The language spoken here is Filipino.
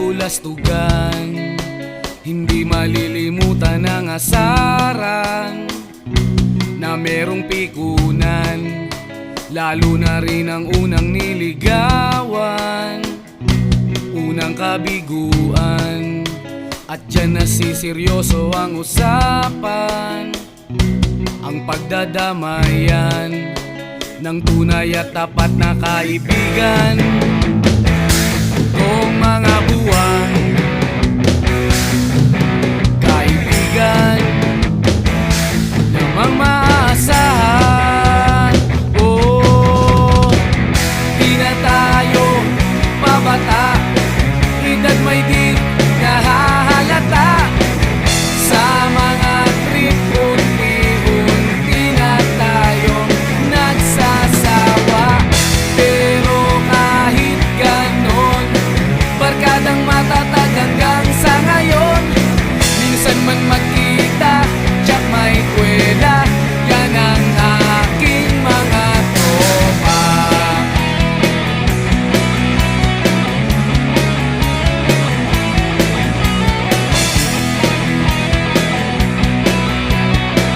kabulastugan, hindi malilimutan ang asaran na merong pikunan, lalo na rin ang unang niligawan, unang kabiguan. At dyan nasiseryoso ang usapan, ang pagdadamayan ng tunay at tapat na kaibigan. Kung mga buwan, kaibigan,